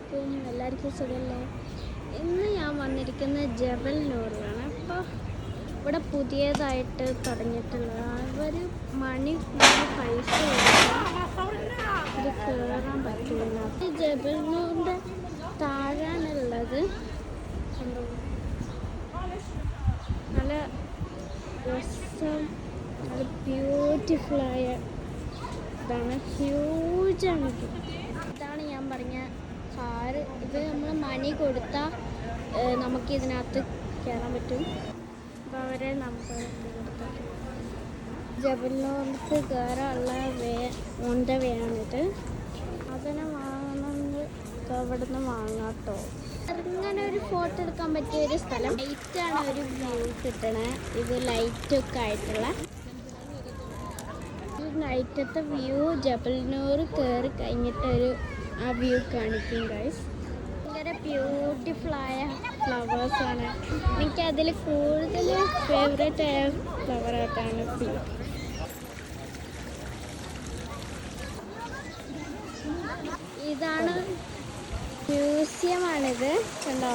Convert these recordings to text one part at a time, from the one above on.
അസ്സലാമലൈക്കും. എല്ലാവർക്കും സുഖമല്ലേ? ഇന്ന് ഞാൻ വന്നിരിക്കുന്നത് ജബൽ നൂറിലാണ്. അപ്പോൾ ഇവിടെ പുതിയതായിട്ട് തുടങ്ങിയിട്ടുള്ള അവർ നമ്മൾ പൈസ ഇത് കയറാൻ പറ്റില്ല. ജബൽ നൂറിൻ്റെ താഴാനുള്ളത് നല്ല രസം, നല്ല ബ്യൂട്ടിഫുള്ളായ ഇതാണ്. ഹ്യൂജാണ്. ഇതാണ് ഞാൻ പറഞ്ഞ കാറ്. ഇത് നമ്മൾ മണി കൊടുത്താൽ നമുക്ക് ഇതിനകത്ത് കയറാൻ പറ്റും. അപ്പോൾ അവരെ നമ്പർ കൊടുത്താൽ ജബൽ നൂറിലേക്ക് കയറാനുള്ള ഓൺ ദ വേ ആണിത്. അതിനെ വാങ്ങണമെങ്കിൽ അവിടെ നിന്ന് വാങ്ങാം കേട്ടോ. അങ്ങനെ ഒരു ഫോട്ടോ എടുക്കാൻ പറ്റിയ ഒരു സ്ഥലം. ലൈറ്റാണ് ഒരു വ്യൂ കിട്ടണേ. ഇത് ലൈറ്റൊക്കെ ആയിട്ടുള്ള നൈറ്റത്തെ വ്യൂ ജബൽ നൂർ കയറി കഴിഞ്ഞിട്ടൊരു ആ വ്യൂ കാണിക്കും ഗൈസ്. ഭയങ്കര ബ്യൂട്ടിഫുള്ളായ ഫ്ലവേഴ്സാണ്. എനിക്കതിൽ കൂടുതൽ ഫേവറേറ്റ് ആയ ഫ്ലവറായിട്ടാണ് പിങ്ക്. ഇതാണ് മ്യൂസിയമാണിത്, കണ്ടോ?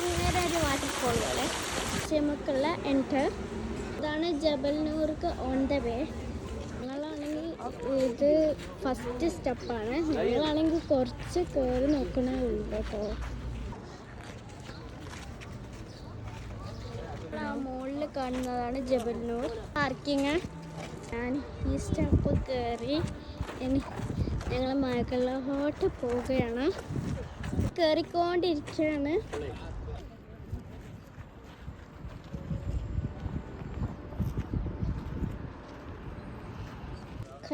ഇങ്ങനെ ഒരു വാട്ടർഫോൾ പോലെ മ്യൂസിയമൊക്കെയുള്ള എൻറ്റർ. ഇതാണ് ജബൽ നൂർക്ക് ഓൺ ദ വേ. ഞങ്ങളാണെങ്കിൽ ഇത് ഫസ്റ്റ് സ്റ്റെപ്പാണ്. ഞങ്ങളാണെങ്കിൽ കുറച്ച് കയറി നോക്കണേ ഉള്ളൂ കേട്ടോ. ആ മുകളിൽ കാണുന്നതാണ് ജബൽ നൂർ പാർക്കിങ്. ഞാൻ ഈ സ്റ്റെപ്പ് കയറി ഞങ്ങൾ മകളോട്ട് പോവുകയാണ്. കയറിക്കൊണ്ടിരിക്കുകയാണ്.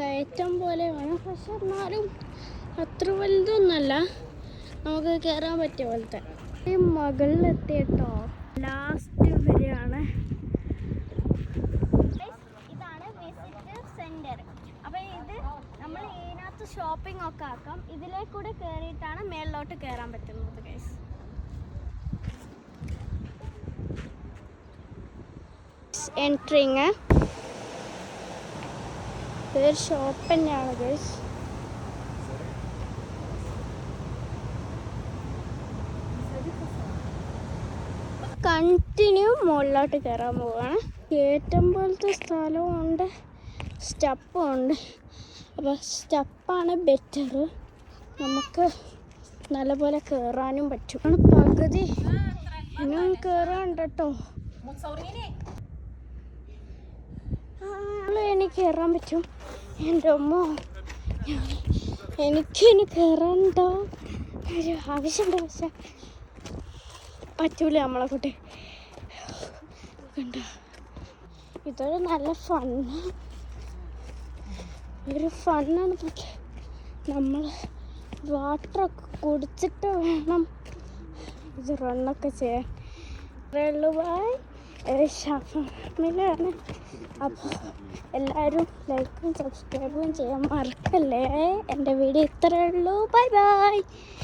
കയറ്റം പോലെ വേണം, പക്ഷെ എന്നാലും അത്ര വലുതൊന്നുമല്ല, നമുക്ക് കയറാൻ പറ്റിയ പോലത്തെ. ഈ മുകളിലെത്തി കേട്ടോ. ലാസ്റ്റ് വരെയാണ്. ഇതാണ് വിസിറ്റർ സെന്റർ. അപ്പോൾ ഇത് നമ്മൾ ഇതിനകത്ത് ഷോപ്പിംഗ് ഒക്കെ ആക്കാം. ഇതിലേക്കൂടെ കയറിയിട്ടാണ് മേളിലോട്ട് കയറാൻ പറ്റുന്നത് ഗൈസ്. എൻട്രിങ് ഇതൊരു ഷോപ്പ് തന്നെയാണ് ഗൈസ്. കണ്ടിന്യൂ മുകളിലോട്ട് കയറാൻ പോവുകയാണ്. കയറ്റം പോലത്തെ സ്ഥലവും ഉണ്ട്, സ്റ്റെപ്പും ഉണ്ട്. അപ്പോൾ സ്റ്റെപ്പാണ് ബെറ്റർ, നമുക്ക് നല്ലപോലെ കയറാനും പറ്റും. പകുതി ഇനിയും കയറാണ്ട് കേട്ടോ. എനിക്ക് കയറാൻ പറ്റും. എൻ്റെ അമ്മ, എനിക്കിനി കയറണ്ടോ ഒരു ആവശ്യമുണ്ട്, പക്ഷെ പറ്റൂല നമ്മളെ കൂട്ടി. കണ്ടോ, ഇതൊരു നല്ല ഫണ്ണാണ്. പക്ഷെ നമ്മൾ വാട്ടറൊക്കെ കുടിച്ചിട്ട് വേണം ഇത് റണ്ണൊക്കെ ചെയ്യാൻ. ബൈ. ഷാഫിലാണ്. അപ്പോൾ എല്ലാവരും ലൈക്കും സബ്സ്ക്രൈബും ചെയ്യാൻ മറക്കല്ലേ. എൻ്റെ വീഡിയോ ഇത്രയേ ഉള്ളൂ. Bye bye.